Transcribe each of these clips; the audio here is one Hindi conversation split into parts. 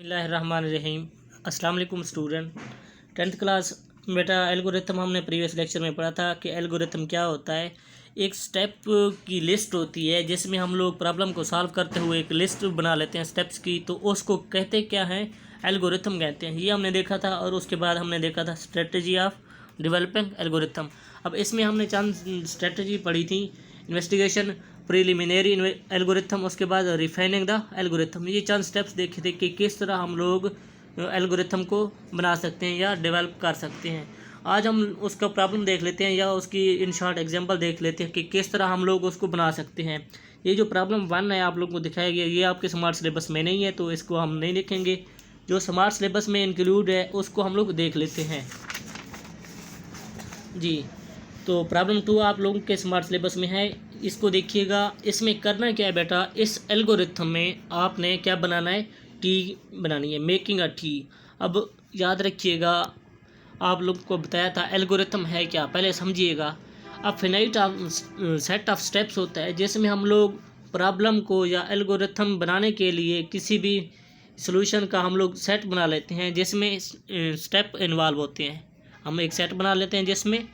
बिस्मिल्लाहिर्रहमानिर्रहीम। अस्सलाम वालेकुम स्टूडेंट। 10th क्लास बेटा एल्गोरिथम हमने प्रीवियस लेक्चर में पढ़ा था कि एल्गोरिथम क्या होता है। एक स्टेप की लिस्ट होती है जिसमें हम लोग प्रॉब्लम को सॉल्व करते हुए एक लिस्ट बना लेते हैं स्टेप्स की, तो उसको कहते क्या हैं, एल्गोरिथम कहते हैं। ये हमने देखा था और उसके बाद हमने देखा था स्ट्रेटजी ऑफ डेवलपिंग एल्गोरिथम। अब इसमें हमने चंद स्ट्रेटजी पढ़ी थी, इन्वेस्टिगेशन, प्रिलिमिनरी एल्गोरिथम, उसके बाद रिफाइनिंग द एल्गोरिथम। ये चंद स्टेप्स देखे थे कि किस तरह हम लोग एल्गोरिथम को बना सकते हैं या डेवलप कर सकते हैं। आज हम उसका प्रॉब्लम देख लेते हैं या उसकी इन शॉर्ट एग्जांपल देख लेते हैं कि किस तरह हम लोग उसको बना सकते हैं। ये जो प्रॉब्लम 1 है आप लोगों को दिखाया गया, ये आपके स्मार्ट सिलेबस में नहीं है तो इसको हम नहीं देखेंगे। जो स्मार्ट सिलेबस में इंक्लूड है उसको हम लोग देख लेते हैं जी। तो प्रॉब्लम 2 आप लोगों के स्मार्ट सिलेबस में है, इसको देखिएगा। इसमें करना क्या है बेटा, इस एल्गोरिथम में आपने क्या बनाना है, टी बनानी है, मेकिंग अ टी। अब याद रखिएगा आप लोग को बताया था एल्गोरिथम है क्या, पहले समझिएगा। अब फिनाइट सेट ऑफ स्टेप्स होता है जिसमें हम लोग प्रॉब्लम को या एल्गोरिथम बनाने के लिए किसी भी सॉल्यूशन का हम लोग सेट बना लेते हैं जिसमें स्टेप इन्वॉल्व होते हैं। हम एक सेट बना लेते हैं जिसमें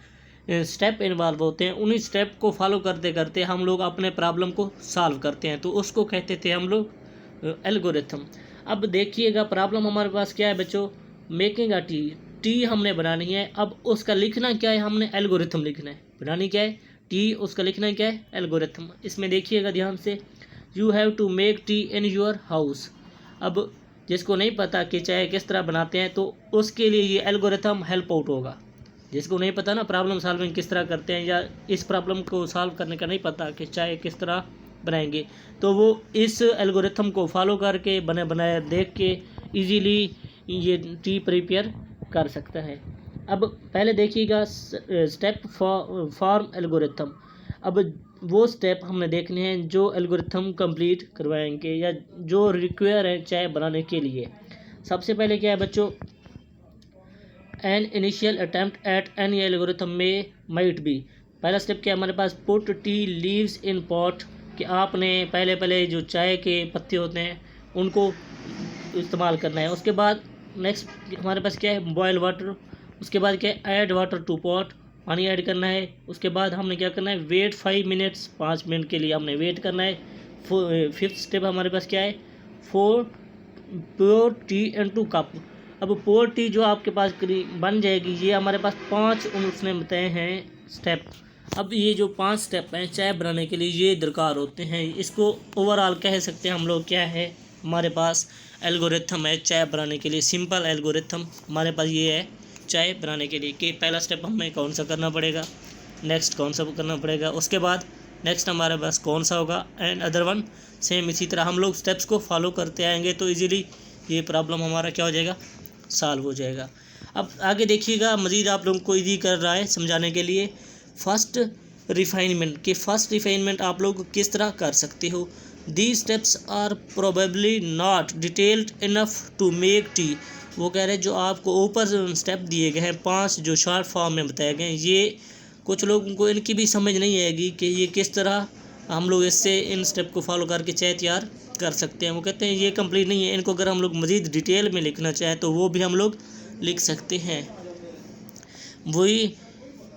स्टेप इन्वॉल्व होते हैं, उन्हीं स्टेप को फॉलो करते करते हम लोग अपने प्रॉब्लम को सॉल्व करते हैं, तो उसको कहते थे हम लोग एल्गोरिथम। अब देखिएगा प्रॉब्लम हमारे पास क्या है बच्चों, मेकिंग अ टी। टी हमने बनानी है, अब उसका लिखना क्या है, हमने एल्गोरिथम लिखना है। बनानी क्या है, टी, उसका लिखना क्या है, एल्गोरिथम। इसमें देखिएगा ध्यान से, you have to make tea in your house. अब जिसको नहीं पता कि चाय किस तरह बनाते हैं तो उसके लिए ये एल्गोरिथम हेल्प आउट होगा। जिसको नहीं पता ना प्रॉब्लम सॉल्विंग किस तरह करते हैं, या इस प्रॉब्लम को सॉल्व करने का नहीं पता कि चाय किस तरह बनाएंगे, तो वो इस एल्गोरिथम को फॉलो करके बने बनाए देख के इजीली ये टी प्रिपेयर कर सकता है। अब पहले देखिएगा स्टेप फॉर्म एल्गोरिथम। अब वो स्टेप हमने देखने हैं जो एल्गोरिथम कंप्लीट करवाएंगे या जो रिक्वायर है चाय बनाने के लिए। सबसे पहले क्या है बच्चों, an initial attempt at any algorithm में माइट बी। पहला स्टेप क्या है हमारे पास, put tea leaves in pot, कि आपने पहले जो चाय के पत्ते होते हैं उनको इस्तेमाल करना है। उसके बाद नेक्स्ट हमारे पास क्या है, बॉयल वाटर। उसके बाद क्या है, ऐड वाटर टू पॉट, पानी ऐड करना है। उसके बाद हमने क्या करना है, वेट 5 मिनट्स, 5 मिनट के लिए हमने वेट करना है। 5th स्टेप हमारे पास क्या है, पोर टी इनटू कप। अब पोर टी जो आपके पास बन जाएगी, ये हमारे पास 5 उसने बताए हैं स्टेप। अब ये जो 5 स्टेप हैं चाय बनाने के लिए ये दरकार होते हैं। इसको ओवरऑल कह सकते हैं हम लोग क्या है, हमारे पास एल्गोरिथम है चाय बनाने के लिए। सिंपल एल्गोरिथम हमारे पास ये है चाय बनाने के लिए, कि पहला स्टेप हमें कौन सा करना पड़ेगा, नेक्स्ट कौन सा करना पड़ेगा, उसके बाद नेक्स्ट हमारे पास कौन सा होगा, एंड अदर वन सेम। इसी तरह हम लोग स्टेप्स को फॉलो करते आएंगे तो इजीली ये प्रॉब्लम हमारा क्या हो जाएगा, सॉल्व हो जाएगा। अब आगे देखिएगा, मज़ीद आप लोगों को ईजी कर रहा है समझाने के लिए। फर्स्ट रिफाइनमेंट, कि फर्स्ट रिफाइनमेंट आप लोग किस तरह कर सकते हो। The steps are probably not detailed enough to make tea. वो कह रहे हैं जो आपको ऊपर स्टेप दिए गए हैं 5 जो शॉर्ट फॉर्म में बताए गए हैं, ये कुछ लोगों को इनकी भी समझ नहीं आएगी कि ये किस तरह हम लोग इससे इन स्टेप को फॉलो करके चाय तैयार कर सकते हैं। वो कहते हैं ये कंप्लीट नहीं है, इनको अगर हम लोग मज़ीद डिटेल में लिखना चाहें तो वो भी हम लोग लिख सकते हैं। वही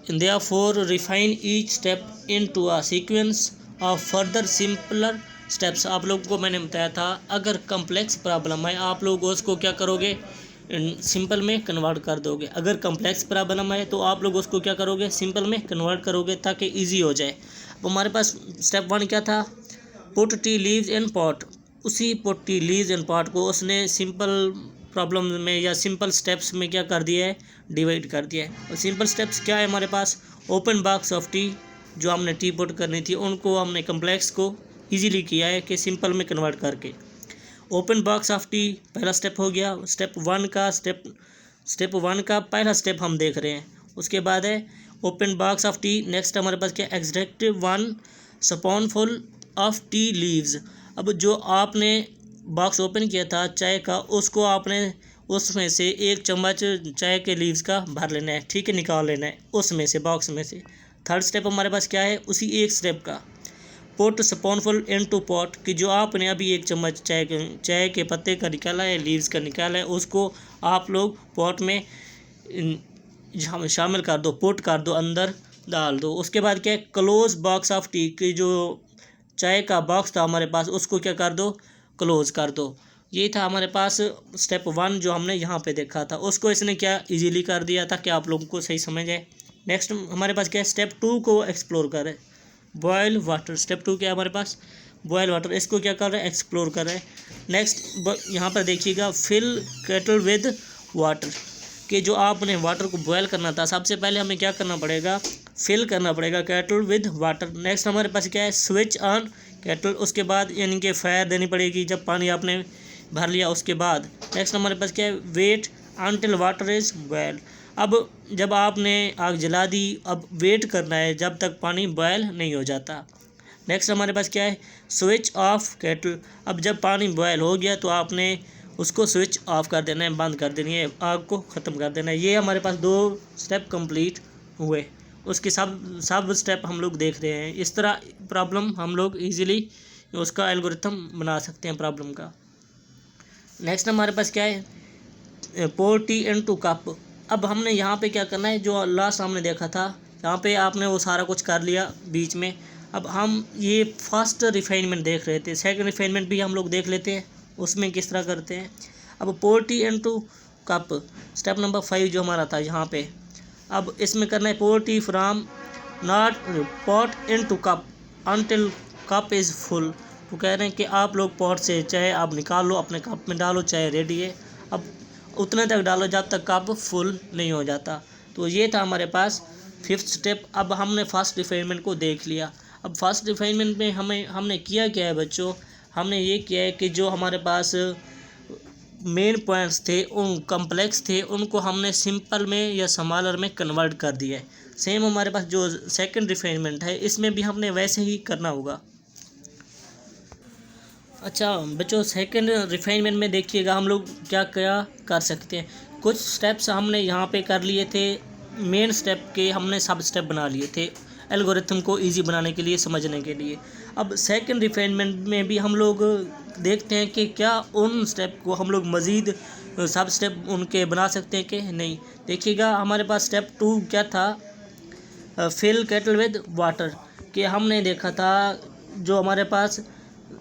therefore refine each step into a sequence of further simpler steps. आप लोगों को मैंने बताया था अगर कम्प्लेक्स प्रॉब्लम है आप लोग उसको क्या करोगे, सिंपल में कन्वर्ट कर दोगे। अगर कम्प्लेक्स प्रॉब्लम है तो आप लोग उसको क्या करोगे, सिंपल में कन्वर्ट करोगे ताकि ईजी हो जाए। अब हमारे पास स्टेप 1 क्या था, put tea leaves in pot. उसी put tea leaves in pot को उसने सिंपल प्रॉब्लम में या सिंपल स्टेप्स में क्या कर दिया है, डिवाइड कर दिया है। और सिंपल स्टेप्स क्या है हमारे पास, ओपन बॉक्स ऑफ टी, जो हमने टी पुट करनी थी उनको हमने कम्प्लेक्स को ईजिली किया है कि सिंपल में कन्वर्ट करके। ओपन बॉक्स ऑफ टी पहला स्टेप हो गया। स्टेप 1 का पहला स्टेप हम देख रहे हैं। उसके बाद है open box of T. Next हमारे पास क्या, extract 1 spoonful of tea leaves. अब जो आपने बॉक्स ओपन किया था चाय का, उसको आपने उसमें से 1 चम्मच चाय के लीव्स का भर लेना है, ठीक है, निकाल लेना है उसमें से, बॉक्स में से। थर्ड स्टेप हमारे पास क्या है, उसी एक स्टेप का, पुट स्पूनफुल इनटू पॉट, कि जो आपने अभी एक चम्मच चाय के पत्ते का निकाला है, लीव्स का निकाला है, उसको आप लोग पॉट में शामिल कर दो, पुट कर दो, अंदर डाल दो। उसके बाद क्या है, क्लोज बॉक्स ऑफ टी, की जो चाय का बॉक्स था हमारे पास, उसको क्या कर दो, क्लोज कर दो। ये था हमारे पास स्टेप 1 जो हमने यहाँ पे देखा था, उसको इसने क्या इजीली कर दिया था कि आप लोगों को सही समझ आए। नेक्स्ट हमारे पास क्या है, स्टेप 2 को एक्सप्लोर करें, बॉयल वाटर। स्टेप 2 क्या है हमारे पास, बॉयल वाटर, इसको क्या कर रहे हैं, एक्सप्लोर कर रहे हैं। नेक्स्ट यहाँ पर देखिएगा, फिल केटल विद वाटर, कि जो आपने वाटर को बॉयल करना था, सबसे पहले हमें क्या करना पड़ेगा, फिल करना पड़ेगा केटल विद वाटर। नेक्स्ट हमारे पास क्या है, स्विच ऑन केटल, उसके बाद यानी कि फायर देनी पड़ेगी जब पानी आपने भर लिया उसके बाद। नेक्स्ट हमारे पास क्या है, wait until water is boil. अब जब आपने आग जला दी, अब वेट करना है जब तक पानी बॉयल नहीं हो जाता। नेक्स्ट हमारे पास क्या है, स्विच ऑफ केटल। अब जब पानी बॉयल हो गया तो आपने उसको स्विच ऑफ कर देना है, बंद कर देनी है, आग को ख़त्म कर देना है। ये हमारे पास 2 स्टेप कंप्लीट हुए, उसके सब स्टेप हम लोग देख रहे हैं। इस तरह प्रॉब्लम हम लोग इजीली उसका एल्गोरिथम बना सकते हैं प्रॉब्लम का। नेक्स्ट हमारे पास क्या है, पोर टी इनटू कप। अब हमने यहाँ पे क्या करना है, जो लास्ट हमने देखा था, यहाँ पे आपने वो सारा कुछ कर लिया बीच में। अब हम ये फर्स्ट रिफाइनमेंट देख रहे थे, सेकंड रिफाइनमेंट भी हम लोग देख लेते हैं उसमें किस तरह करते हैं। अब pour tea into cup, step number 5 जो हमारा था यहाँ पे, अब इसमें करना है, pour tea from not pot into cup until cup is full. तो कह रहे हैं कि आप लोग पॉट से चाय आप निकाल लो, अपने कप में डालो, चाय रेडी है, अब उतने तक डालो जब तक कप फुल नहीं हो जाता। तो ये था हमारे पास 5th स्टेप। अब हमने फर्स्ट रिफाइनमेंट को देख लिया। अब फर्स्ट रिफाइनमेंट में हमने किया क्या है बच्चों, हमने ये किया है कि जो हमारे पास मेन पॉइंट्स थे, उन कम्प्लेक्स थे, उनको हमने सिंपल में या स्मॉलर में कन्वर्ट कर दिया है। सेम हमारे पास जो सेकंड रिफाइनमेंट है, इसमें भी हमने वैसे ही करना होगा। अच्छा बच्चों, सेकंड रिफाइनमेंट में देखिएगा हम लोग क्या क्या कर सकते हैं। कुछ स्टेप्स हमने यहाँ पे कर लिए थे, मेन स्टेप के हमने सब स्टेप बना लिए थे एल्गोरिथम को इजी बनाने के लिए, समझने के लिए। अब सेकंड रिफाइनमेंट में भी हम लोग देखते हैं कि क्या उन स्टेप को हम लोग मज़ीद सब स्टेप उनके बना सकते हैं कि नहीं। देखिएगा हमारे पास स्टेप 2 क्या था, फिल केटल विद वाटर, कि हमने देखा था जो हमारे पास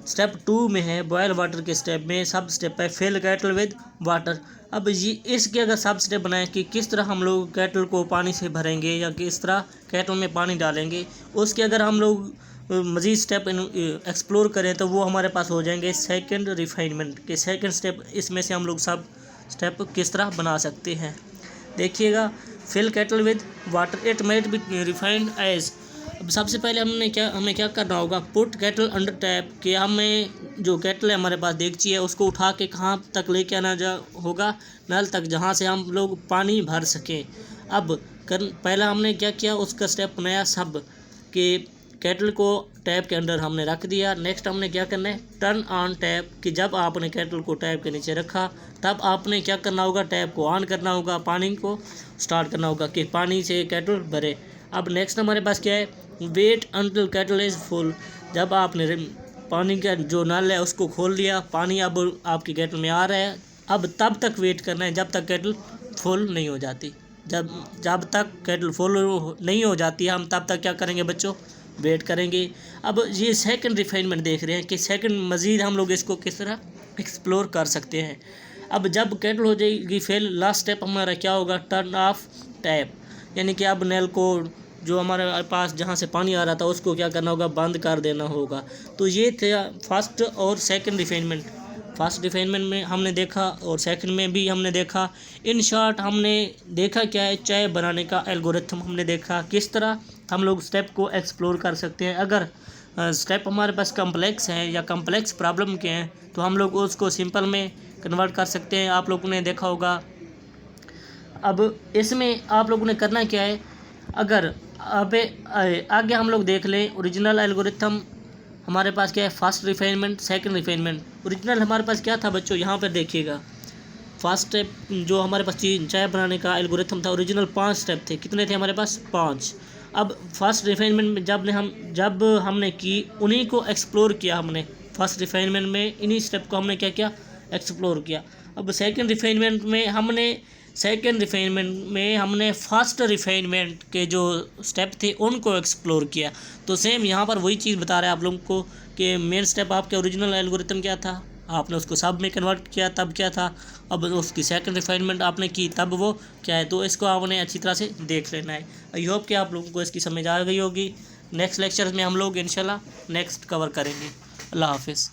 स्टेप 2 में है, बॉयल वाटर के स्टेप में सब स्टेप है फिल केटल विद वाटर। अब ये इसके अगर सब स्टेप बनाएं कि किस तरह हम लोग केटल को पानी से भरेंगे या किस तरह केटल में पानी डालेंगे, उसके अगर हम लोग मज़ीद स्टेप एक्सप्लोर करें तो वो हमारे पास हो जाएंगे सेकंड रिफाइनमेंट के सेकंड स्टेप। इसमें से हम लोग सब स्टेप किस तरह बना सकते हैं, देखिएगा। Fill kettle with water it might be refined as. अब सबसे पहले हमें क्या करना होगा, पुट केटल अंडर टैप, कि हमें जो केटल है हमारे पास देगची है, उसको उठा के कहाँ तक लेके आना होगा, नल तक, जहाँ से हम लोग पानी भर सकें। अब पहला हमने क्या किया, उसका स्टेप बनाया सब, कि केटल को टैप के अंदर हमने रख दिया। नेक्स्ट हमने क्या करना है, टर्न ऑन टैप, कि जब आपने केटल को टैप के नीचे रखा तब आपने क्या करना होगा, टैप को ऑन करना होगा, पानी को स्टार्ट करना होगा कि पानी से केटल भरे। अब नेक्स्ट हमारे पास क्या है, wait until kettle is full, जब आपने पानी का जो नल है उसको खोल दिया, पानी अब आपकी केटल में आ रहा है, अब तब तक वेट करना है जब तक केटल फुल नहीं हो जाती। जब तक केटल फुल नहीं हो जाती हम तब तक क्या करेंगे बच्चों, वेट करेंगे। अब ये सेकंड रिफाइनमेंट देख रहे हैं कि सेकंड मज़ीद हम लोग इसको किस तरह एक्सप्लोर कर सकते हैं। अब जब केटल हो जाएगी फिर लास्ट स्टेप हमारा क्या होगा, टर्न ऑफ टैप, यानी कि अब नल को जो हमारे पास जहाँ से पानी आ रहा था उसको क्या करना होगा, बंद कर देना होगा। तो ये थे फर्स्ट और सेकंड रिफाइनमेंट। फर्स्ट रिफाइनमेंट में हमने देखा और सेकंड में भी हमने देखा। इन शॉर्ट हमने देखा क्या है, चाय बनाने का एल्गोरिथम हमने देखा, किस तरह हम लोग स्टेप को एक्सप्लोर कर सकते हैं। अगर स्टेप हमारे पास कम्प्लेक्स हैं या कम्प्लेक्स प्रॉब्लम के हैं तो हम लोग उसको सिंपल में कन्वर्ट कर सकते हैं, आप लोगों ने देखा होगा। अब इसमें आप लोगों ने करना क्या है, अगर आगे हम लोग देख लें ओरिजिनल एल्गोरिथम हमारे पास क्या है, first refinement second refinement. Original हमारे पास क्या था बच्चों, यहाँ पर देखिएगा फर्स्ट स्टेप जो हमारे पास चाय बनाने का एल्गोरिथम था, ओरिजिनल 5 स्टेप थे। कितने थे हमारे पास, 5। अब फर्स्ट रिफाइनमेंट में जब हमने की, उन्हीं को एक्सप्लोर किया हमने। फर्स्ट रिफाइनमेंट में इन्हीं स्टेप को हमने क्या किया, एक्सप्लोर किया। अब सेकंड रिफाइनमेंट में हमने फर्स्ट रिफाइनमेंट के जो स्टेप थे उनको एक्सप्लोर किया। तो सेम यहाँ पर वही चीज़ बता रहा है आप लोगों को कि मेन स्टेप आपके ओरिजिनल एल्गोरिथम क्या था, आपने उसको सब में कन्वर्ट किया तब क्या था, अब उसकी सेकंड रिफाइनमेंट आपने की तब वो क्या है। तो इसको आपने अच्छी तरह से देख लेना है। आई होप कि आप लोगों को इसकी समझ आ गई होगी। नेक्स्ट लेक्चर में हम लोग इंशाल्लाह नेक्स्ट कवर करेंगे। अल्लाह हाफिज़।